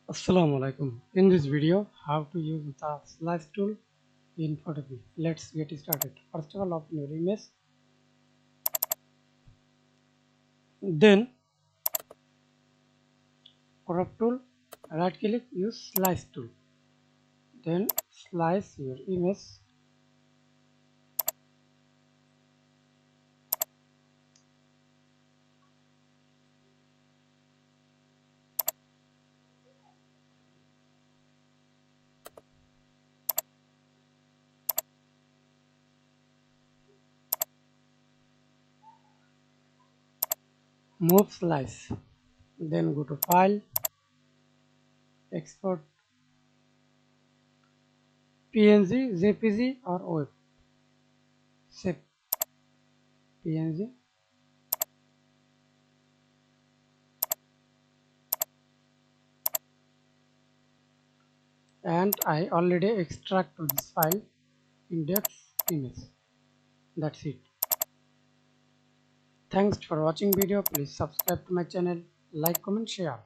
Assalamu Walaikum. In this video, how to use the slice tool in photopea. Let's get started. First of all, open your image. Then crop tool, right click, use slice tool. Then slice your image. Move slice. Then go to file, export PNG, JPG or WAV. Save PNG. And I already extract to this file index image. That's it. Thanks for watching video. Please subscribe to my channel, like, comment, share.